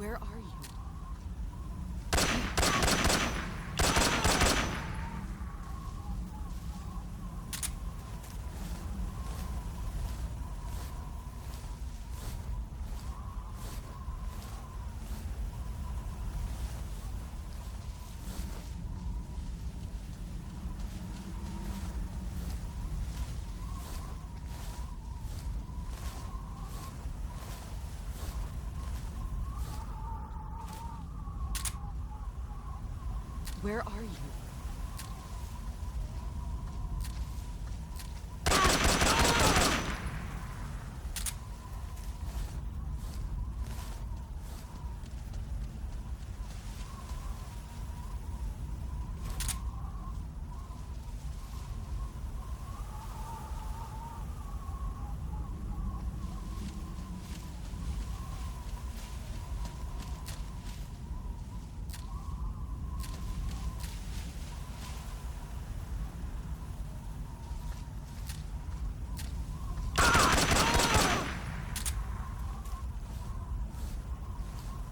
Where are you? Where are you?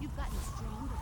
You've gotten stronger.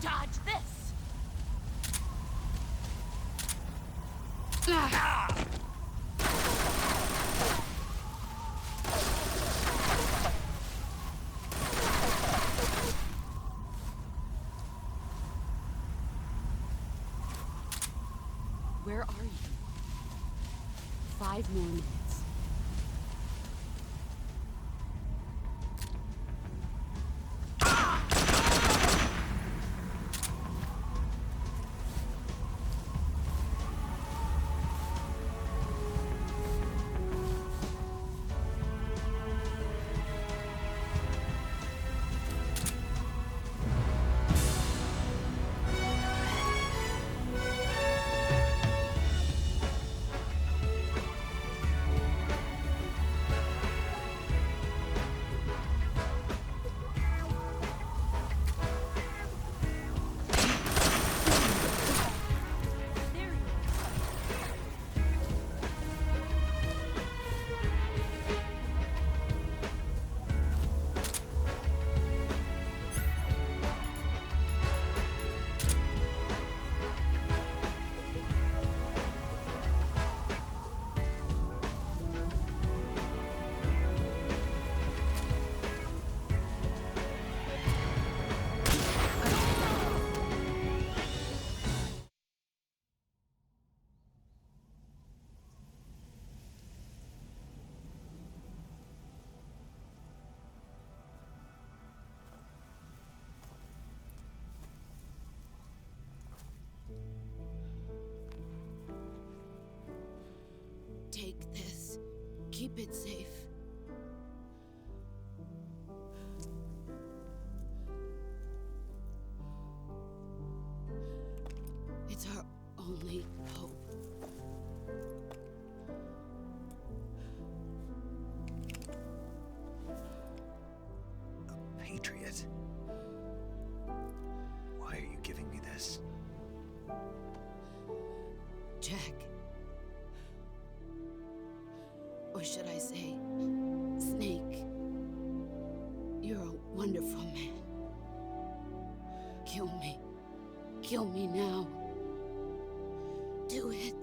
Dodge this! Where are you? 5 more minutes. keep it safe. It's our only hope. A patriot? Why are you giving me this? Jack. Or should I say, Snake. You're a wonderful man. Kill me. Kill me now. Do it.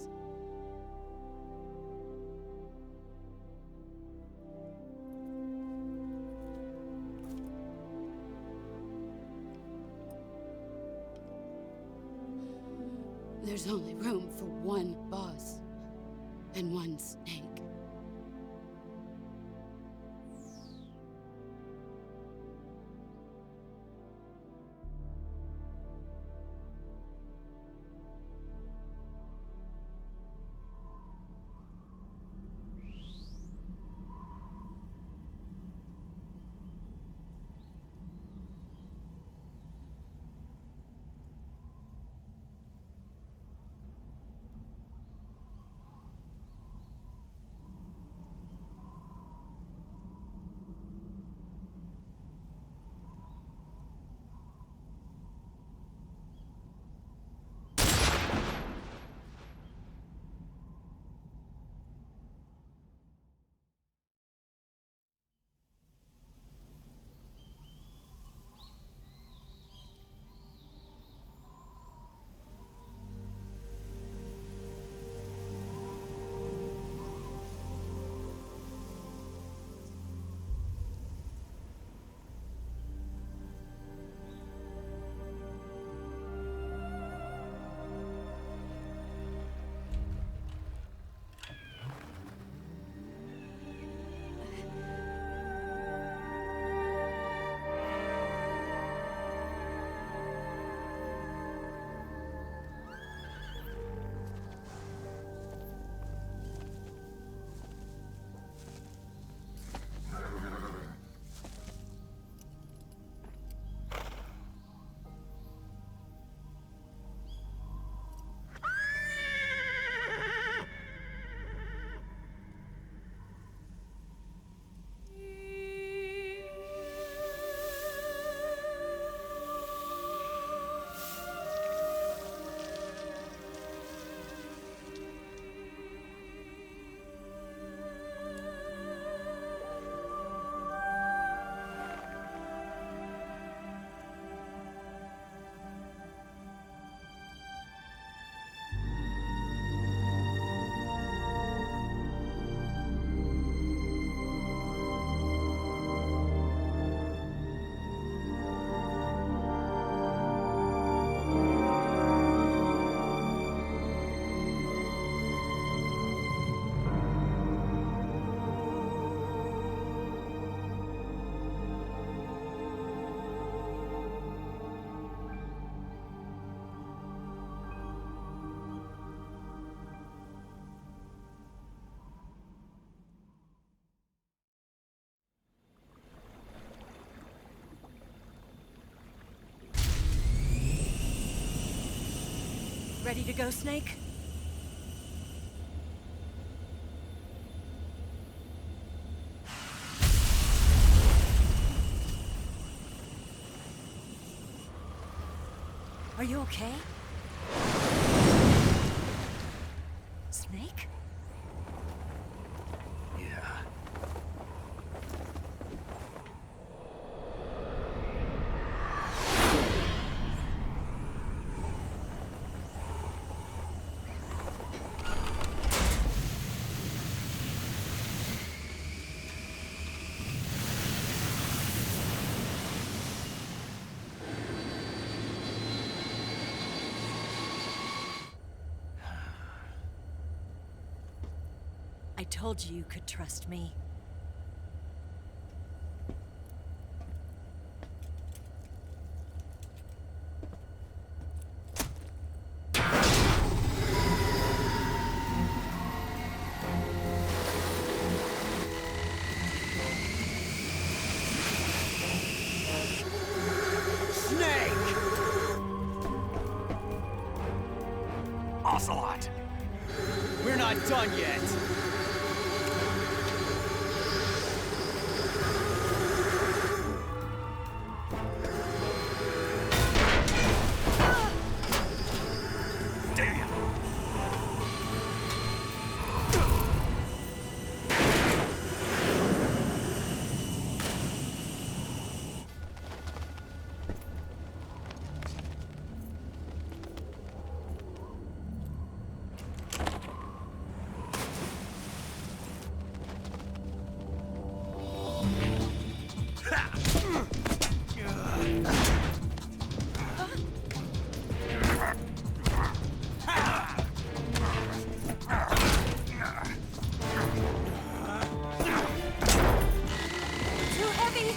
There's only room for one boss and one snake. Ready to go, Snake? Are you okay? Snake? Yeah. I told you you could trust me. Ocelot! We're not done yet! Damn! Too heavy!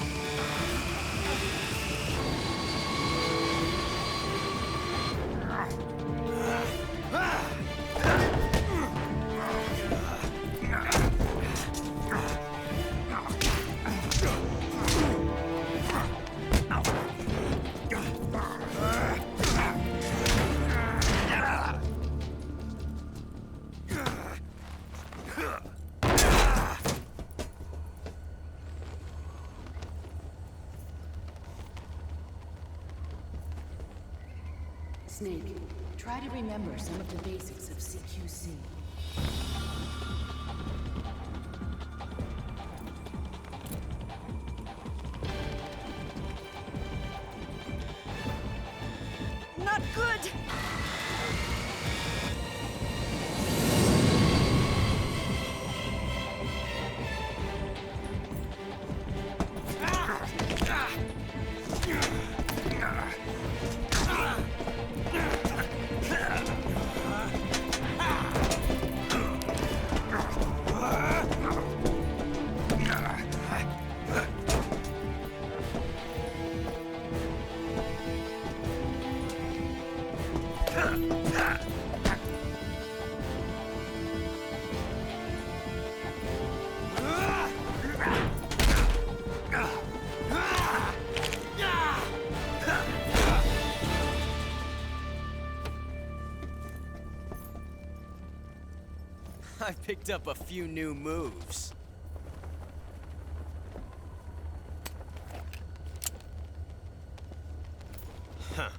Snake, try to remember some of the basics of CQC. Not good! I picked up a few new moves. Huh.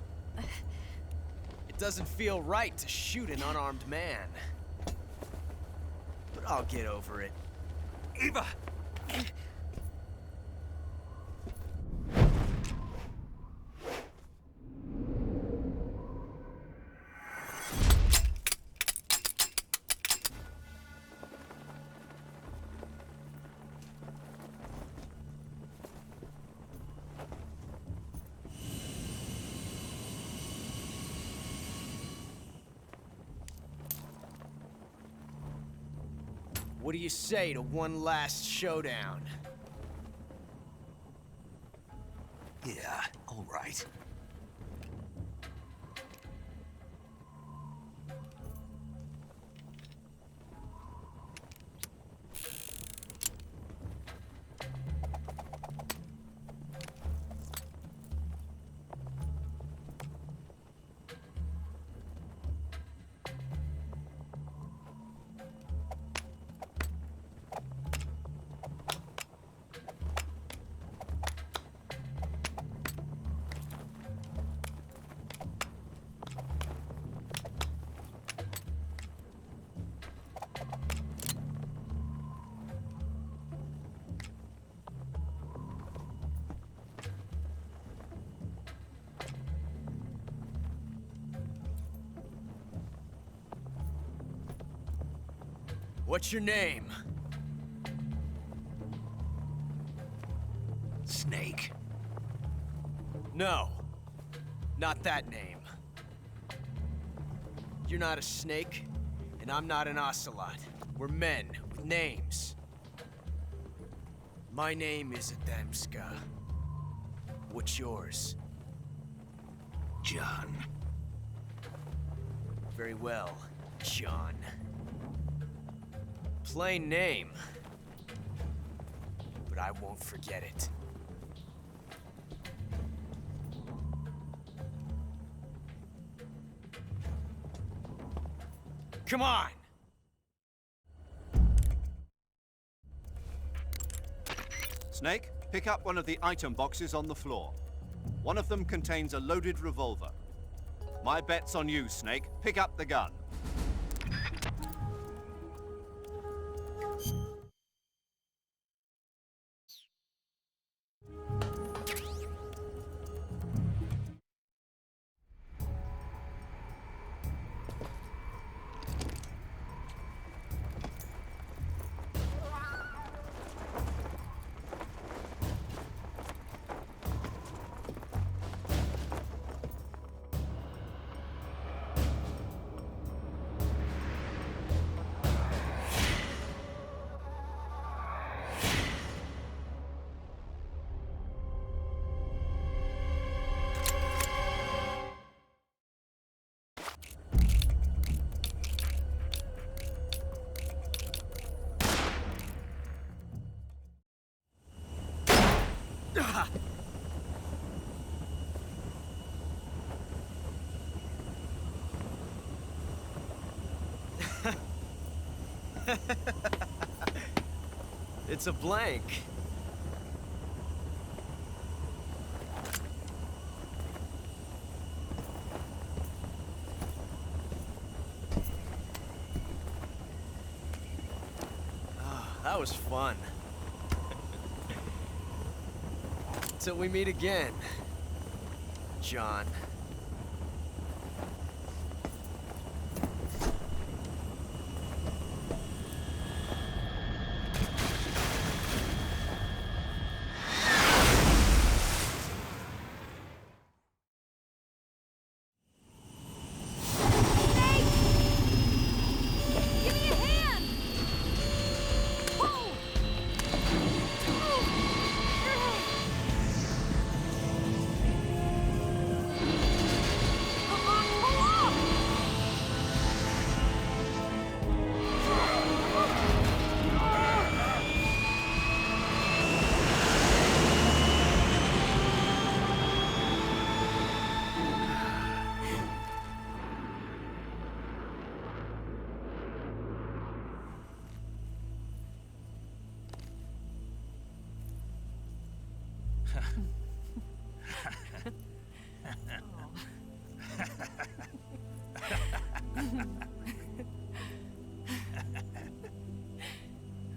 It doesn't feel right to shoot an unarmed man. But I'll get over it. Eva! What do you say to one last showdown? Yeah, all right. What's your name? Snake. No. Not that name. You're not a snake, and I'm not an ocelot. We're men with names. My name is Adamska. What's yours? John. Very well, John. Plain name. But I won't forget it. Come on! Snake, pick up one of the item boxes on the floor. One of them contains a loaded revolver. My bet's on you, Snake. Pick up the gun. It's a blank. That was fun. Till we meet again, John. Give me a hand! Whoa! Come on, pull off!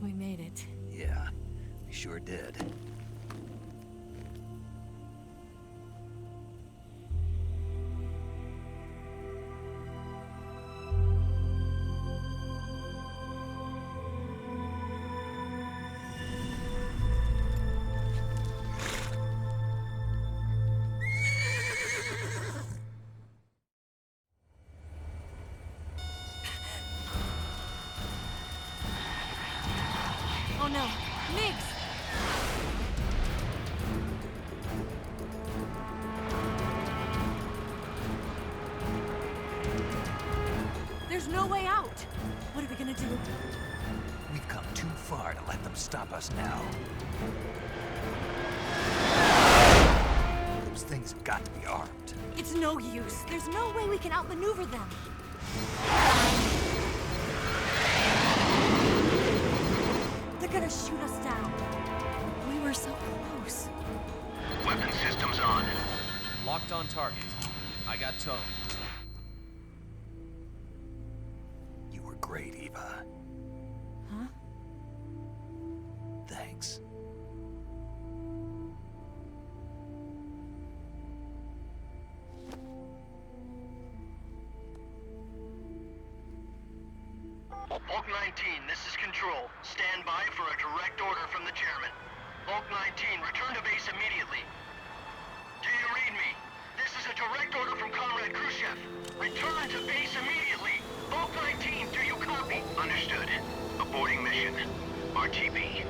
We made it. Yeah, we sure did. Oh no, Miggs! There's no way out! What are we gonna do? We've come too far to let them stop us now. Those things have got to be armed. It's no use. There's no way we can outmaneuver them. They're gonna shoot us down. We were so close. Weapon systems on. Locked on target. I got towed. You were great, Eva. Huh? Thanks. Hulk 19, this is Control. Stand by for a direct order from the chairman. Hulk 19, return to base immediately. Do you read me? This is a direct order from Comrade Khrushchev. Return to base immediately. Hulk 19, do you copy? Understood. Aborting mission. RTB.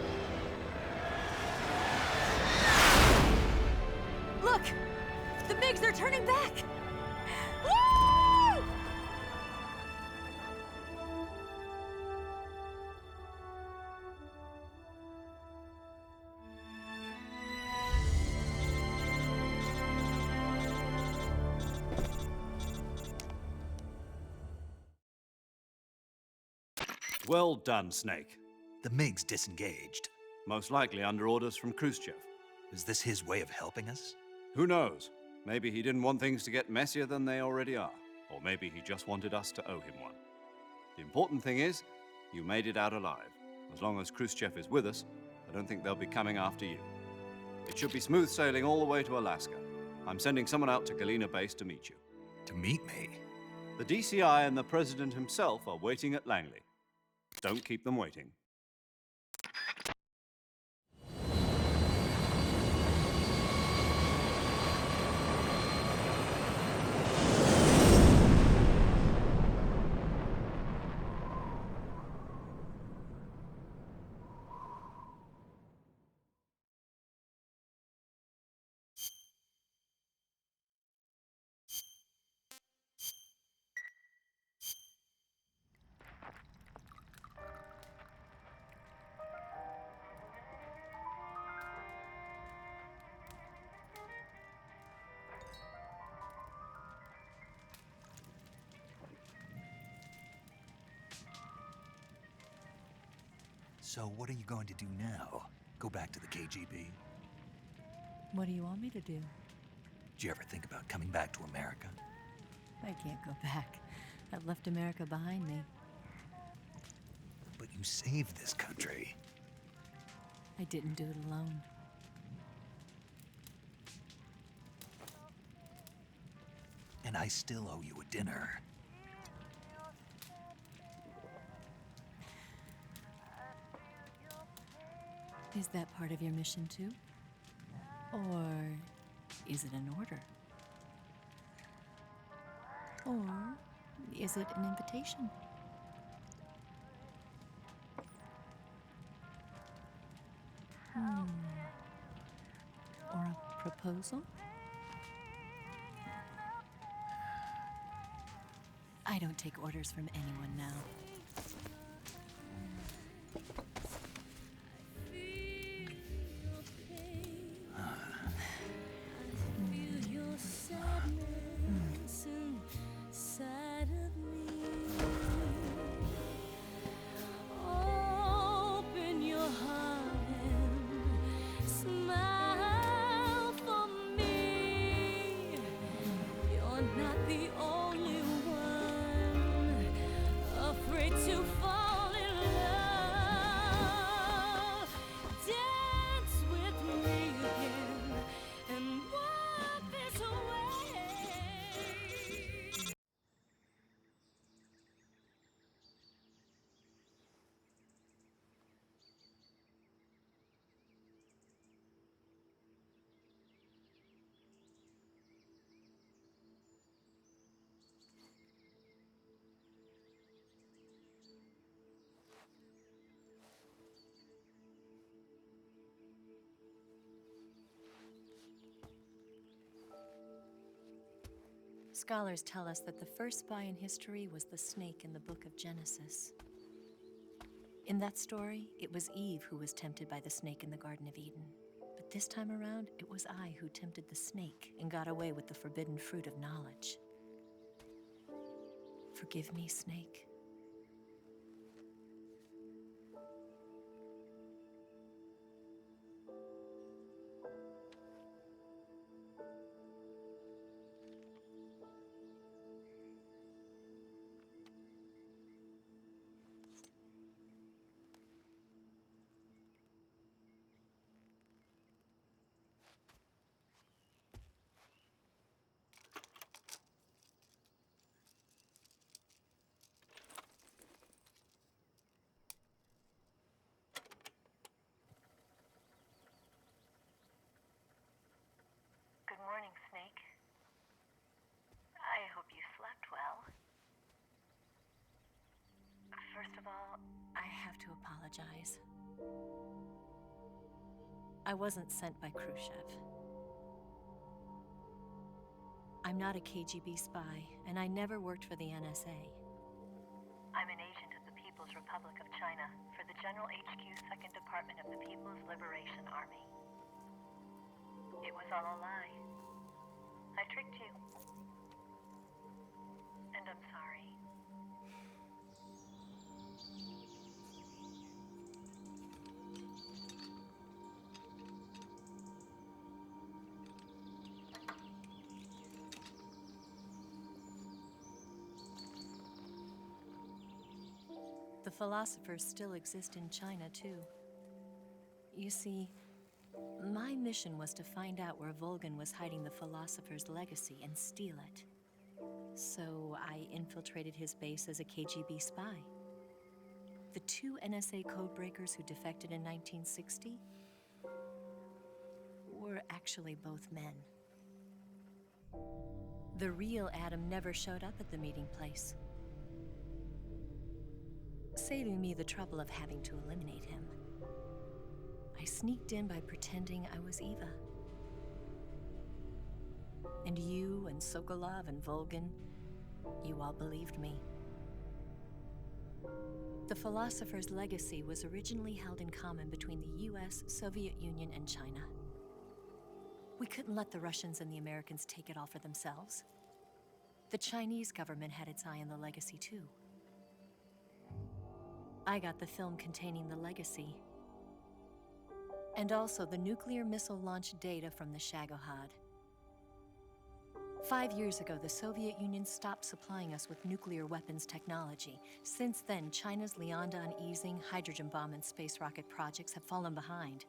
Look! The MiGs are turning back! Well done, Snake. The MiG's disengaged. Most likely under orders from Khrushchev. Is this his way of helping us? Who knows? Maybe he didn't want things to get messier than they already are. Or maybe he just wanted us to owe him one. The important thing is, you made it out alive. As long as Khrushchev is with us, I don't think they'll be coming after you. It should be smooth sailing all the way to Alaska. I'm sending someone out to Galena Base to meet you. To meet me? The DCI and the President himself are waiting at Langley. Don't keep them waiting. So what are you going to do now? Go back to the KGB? What do you want me to do? Did you ever think about coming back to America? I can't go back. I've left America behind me. But you saved this country. I didn't do it alone. And I still owe you a dinner. Is that part of your mission too? Or is it an order? Or is it an invitation? Or a proposal? I don't take orders from anyone now. Scholars tell us that the first spy in history was the snake in the book of Genesis. In that story, it was Eve who was tempted by the snake in the Garden of Eden. But this time around, it was I who tempted the snake and got away with the forbidden fruit of knowledge. Forgive me, Snake. Good morning, Snake. I hope you slept well. First of all, I have to apologize. I wasn't sent by Khrushchev. I'm not a KGB spy, and I never worked for the NSA. I'm an agent of the People's Republic of China for the General HQ 2nd Department of the People's Liberation Army. It was all a lie. I tricked you. And I'm sorry. The philosophers still exist in China, too. You see, my mission was to find out where Volgin was hiding the philosopher's legacy and steal it. So I infiltrated his base as a KGB spy. The 2 NSA codebreakers who defected in 1960 were actually both men. The real Adam never showed up at the meeting place, saving me the trouble of having to eliminate him. I sneaked in by pretending I was Eva. And you and Sokolov and Volgin, you all believed me. The philosopher's legacy was originally held in common between the US, Soviet Union, and China. We couldn't let the Russians and the Americans take it all for themselves. The Chinese government had its eye on the legacy, too. I got the film containing the legacy, and also the nuclear missile launch data from the Shagohod. 5 years ago, the Soviet Union stopped supplying us with nuclear weapons technology. Since then, China's Liaodong easing, hydrogen bomb, and space rocket projects have fallen behind.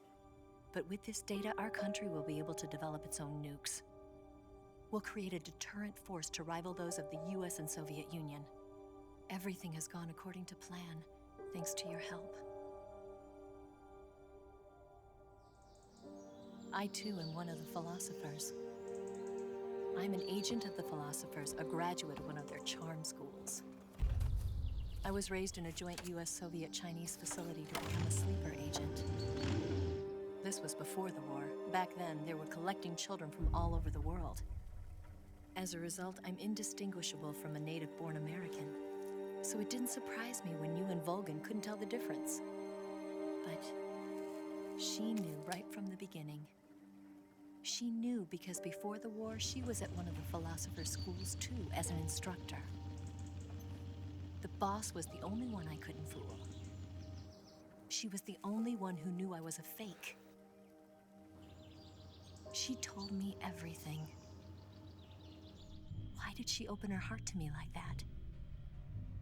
But with this data, our country will be able to develop its own nukes. We'll create a deterrent force to rival those of the US and Soviet Union. Everything has gone according to plan, thanks to your help. I too am one of the philosophers. I'm an agent of the philosophers, a graduate of one of their charm schools. I was raised in a joint US-Soviet-Chinese facility to become a sleeper agent. This was before the war. Back then, they were collecting children from all over the world. As a result, I'm indistinguishable from a native-born American. So it didn't surprise me when you and Volgin couldn't tell the difference. But she knew right from the beginning. She knew because before the war, she was at one of the philosopher's schools too, as an instructor. The boss was the only one I couldn't fool. She was the only one who knew I was a fake. She told me everything. Why did she open her heart to me like that?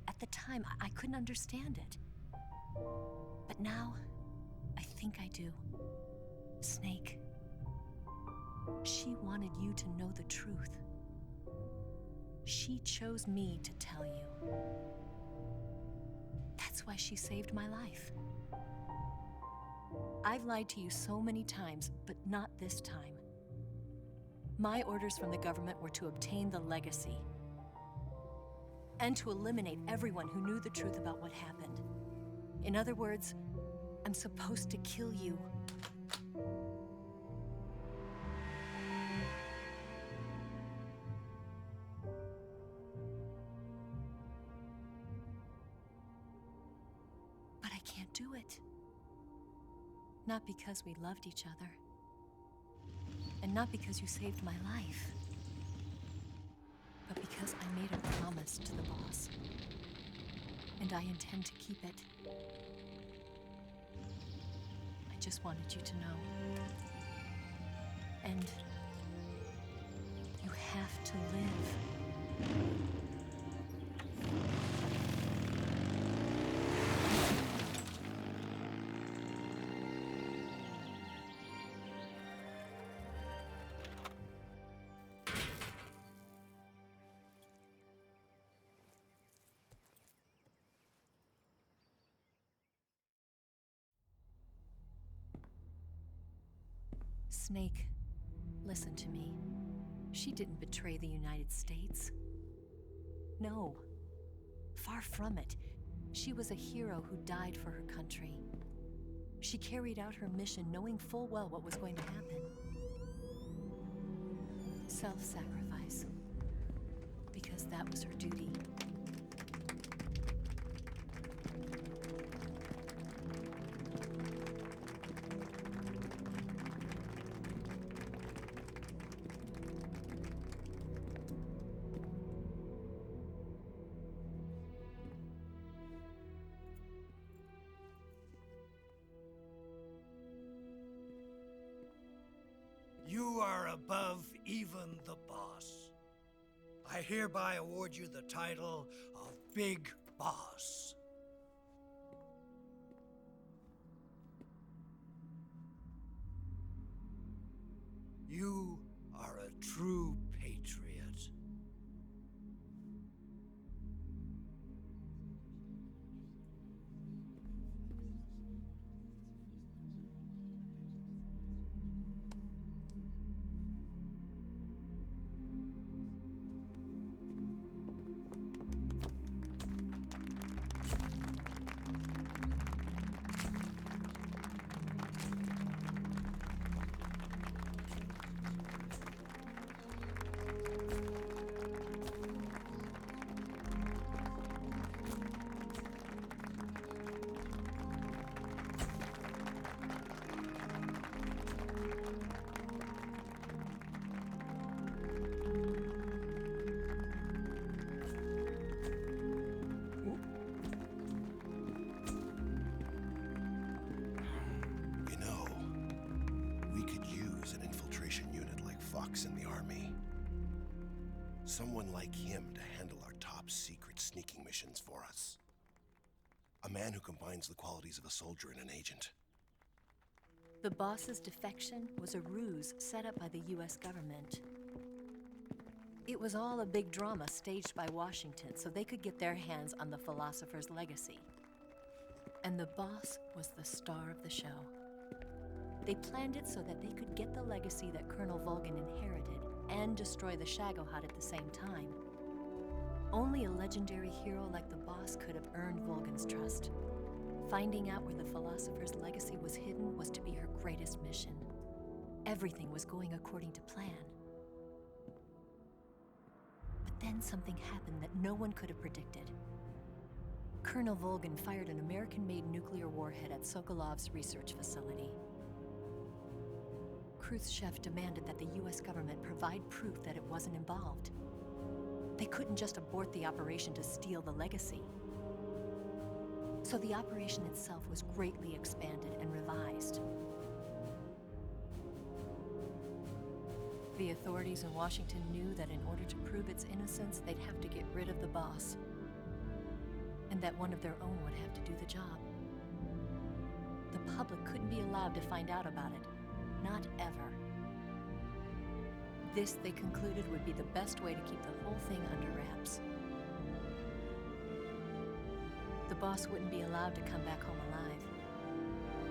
At the time, I couldn't understand it. But now, I think I do. Snake. She wanted you to know the truth. She chose me to tell you. That's why she saved my life. I've lied to you so many times, but not this time. My orders from the government were to obtain the legacy and to eliminate everyone who knew the truth about what happened. In other words, I'm supposed to kill you. But I can't do it. Not because we loved each other. And not because you saved my life. But because I made a promise to the boss. And I intend to keep it. I just wanted you to know. And you have to live. Snake, listen to me. She didn't betray the United States. No, far from it. She was a hero who died for her country. She carried out her mission knowing full well what was going to happen. Self-sacrifice. Because that was her duty. You are above even the boss. I hereby award you the title of Big Boss. You are a true patriot. You know, we could use an infiltration unit like Fox in the army. Someone like him to handle our top secret sneaking missions for us. A man who combines the qualities of a soldier and an agent. The boss's defection was a ruse set up by the US government. It was all a big drama staged by Washington so they could get their hands on the philosopher's legacy. And the boss was the star of the show. They planned it so that they could get the legacy that Colonel Volgin inherited and destroy the Shagohod at the same time. Only a legendary hero like the boss could have earned Volgin's trust. Finding out where the philosopher's legacy was hidden was to be her greatest mission. Everything was going according to plan. But then something happened that no one could have predicted. Colonel Volgin fired an American-made nuclear warhead at Sokolov's research facility. Khrushchev demanded that the US government provide proof that it wasn't involved. They couldn't just abort the operation to steal the legacy. So the operation itself was greatly expanded and revised. The authorities in Washington knew that in order to prove its innocence, they'd have to get rid of the boss, and that one of their own would have to do the job. The public couldn't be allowed to find out about it, not ever. This, they concluded, would be the best way to keep the whole thing under wraps. The boss wouldn't be allowed to come back home alive,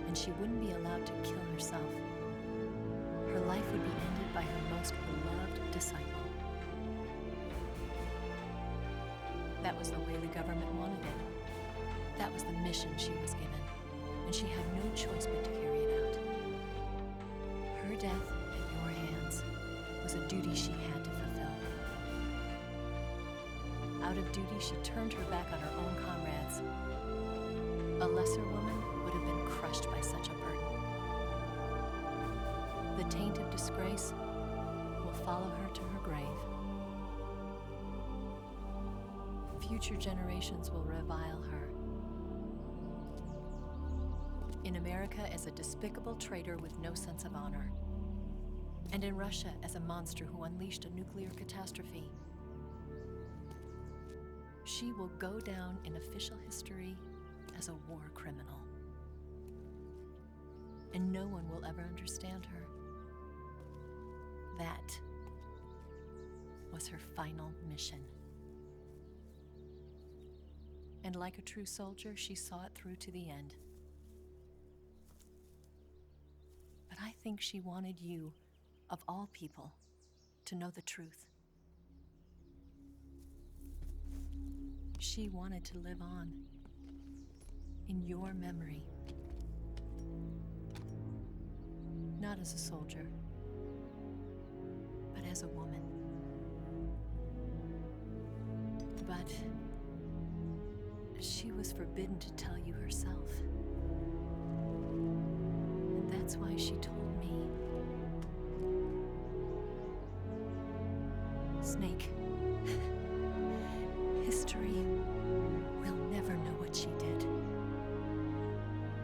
and she wouldn't be allowed to kill herself. Her life would be ended by her most beloved disciple. That was the way the government wanted it. That was the mission she was given, and she had no choice but to carry it out. Her death at your hands was a duty she had to fulfill. Out of duty, she turned her back on her own comrades. A lesser woman would have been crushed by such a burden. The taint of disgrace will follow her to her grave. Future generations will revile her. In America as a despicable traitor with no sense of honor. And in Russia as a monster who unleashed a nuclear catastrophe. She will go down in official history as a war criminal. And no one will ever understand her. That was her final mission. And like a true soldier, she saw it through to the end. But I think she wanted you, of all people, to know the truth. She wanted to live on in your memory. Not as a soldier, but as a woman. But she was forbidden to tell you herself. And that's why she told me. Snake, history will never know what she did.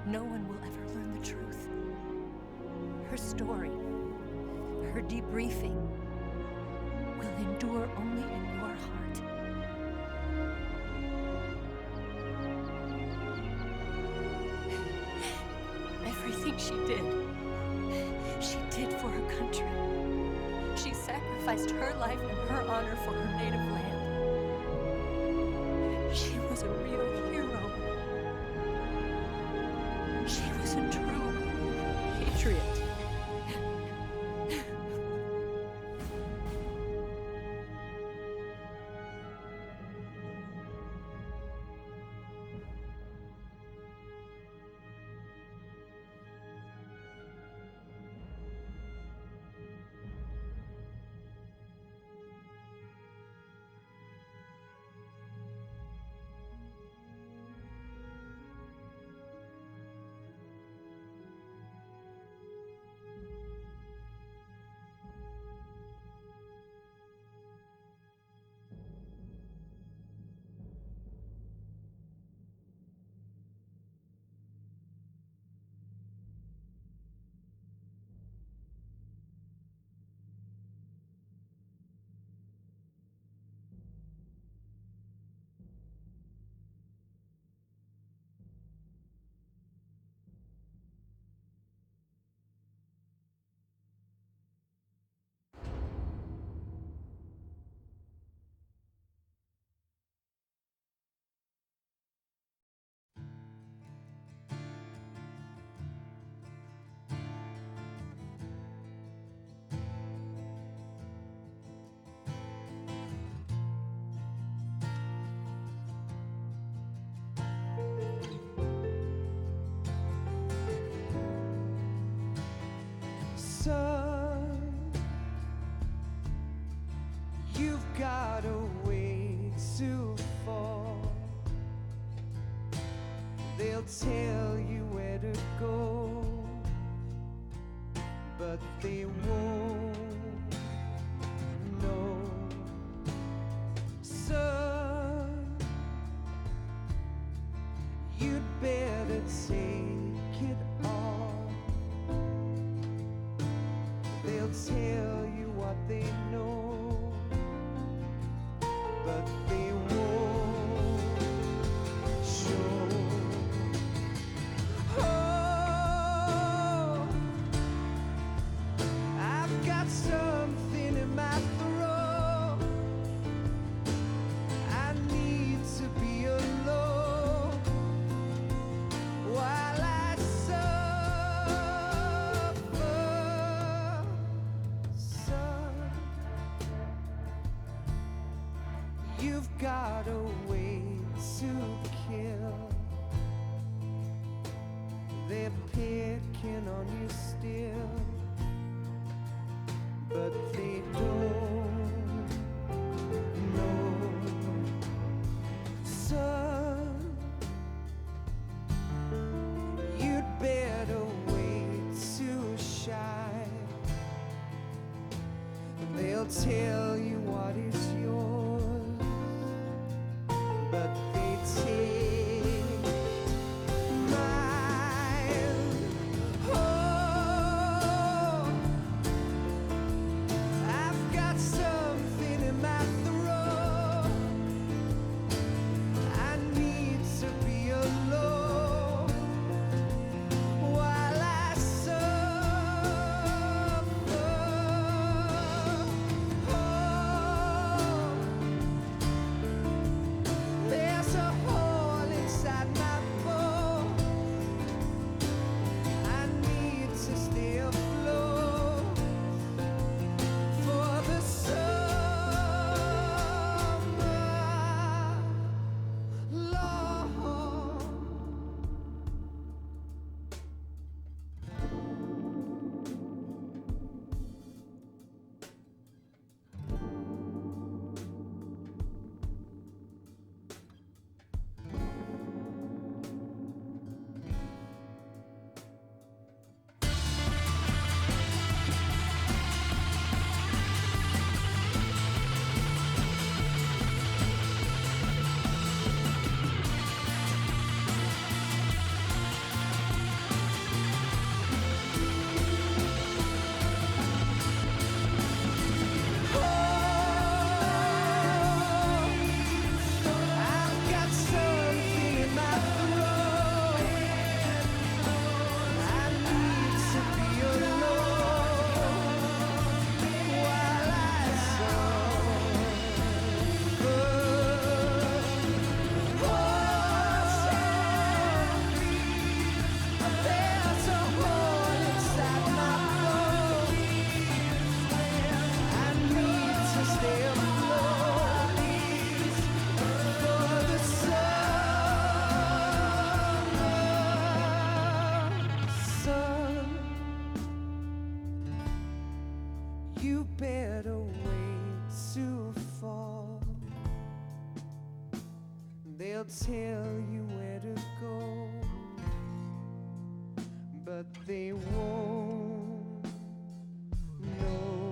No one will ever learn the truth. Her story, her debriefing, will endure only in your heart. Everything she did for her country. sacrificed her life and her honor for her native land. She was a real hero. She was a true patriot. Son, you've got a way to fall. They'll tell you where to go, but they won't know. Son, you'd better take it all. They'll tell you what they know, but they won't show. Oh, I've got something in my throat. I need to be alone while I suffer. Son, you've got a way to kill. They're picking on you still, but they don't know. Son, you'd better wait to shine. They'll tell you what is yours, but they take mine. Oh, I've got some They'll tell you where to go, but they won't know.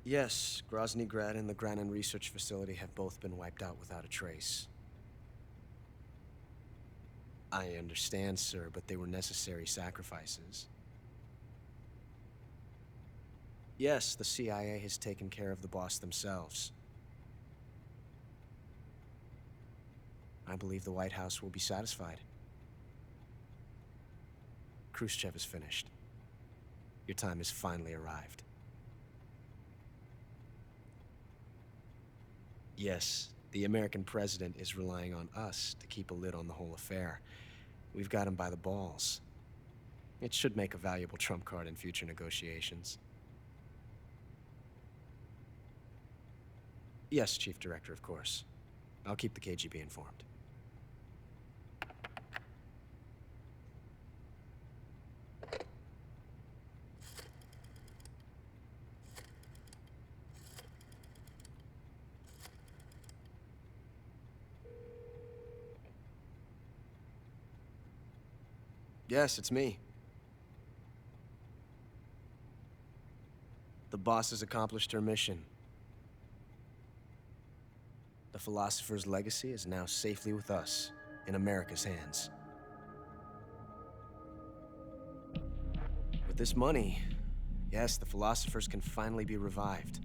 Yes, Grozny Grad and the Granin Research Facility have both been wiped out without a trace. I understand, sir, but they were necessary sacrifices. Yes, the CIA has taken care of the boss themselves. I believe the White House will be satisfied. Khrushchev is finished. Your time has finally arrived. Yes, the American president is relying on us to keep a lid on the whole affair. We've got him by the balls. It should make a valuable trump card in future negotiations. Yes, Chief Director, of course. I'll keep the KGB informed. Yes, it's me. The boss has accomplished her mission. The philosopher's legacy is now safely with us, in America's hands. With this money, yes, the philosophers can finally be revived.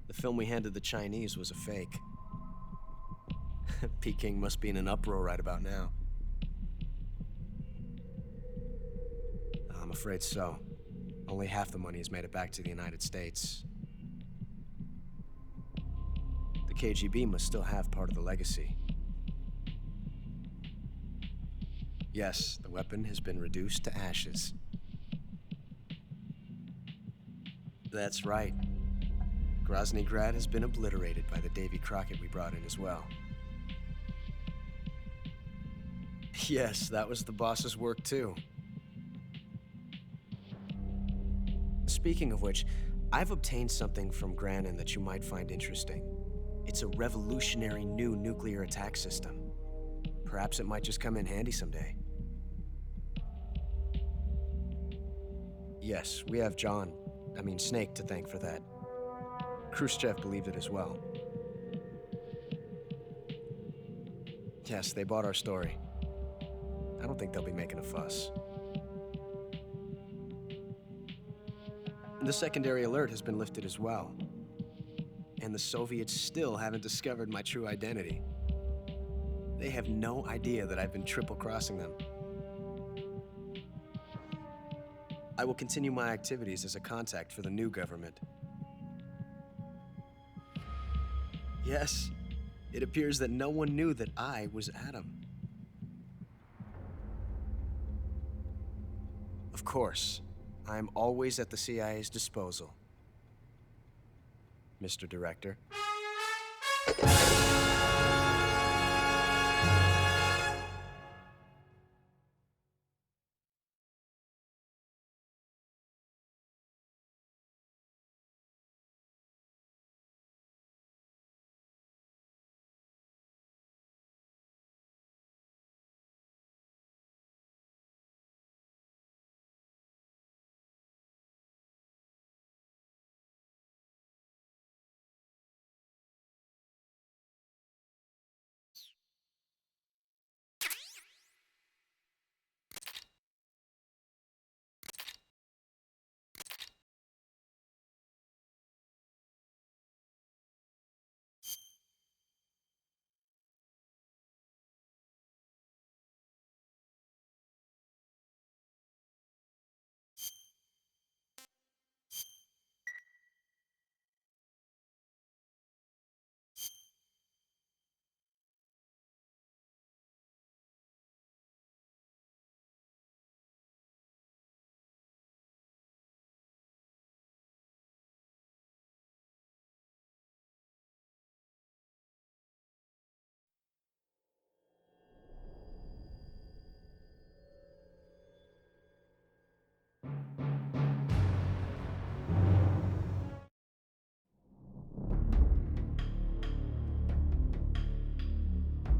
The film we handed the Chinese was a fake. Peking must be in an uproar right about now. I'm afraid so. Only half the money has made it back to the United States. The KGB must still have part of the legacy. Yes, the weapon has been reduced to ashes. That's right. Grozny Grad has been obliterated by the Davy Crockett we brought in as well. Yes, that was the boss's work too. Speaking of which, I've obtained something from Granin that you might find interesting. It's a revolutionary new nuclear attack system. Perhaps it might just come in handy someday. Yes, we have Snake to thank for that. Khrushchev believed it as well. Yes, they bought our story. I don't think they'll be making a fuss. The secondary alert has been lifted as well. And the Soviets still haven't discovered my true identity. They have no idea that I've been triple-crossing them. I will continue my activities as a contact for the new government. Yes, it appears that no one knew that I was Adam. Of course, I am always at the CIA's disposal, Mr. Director.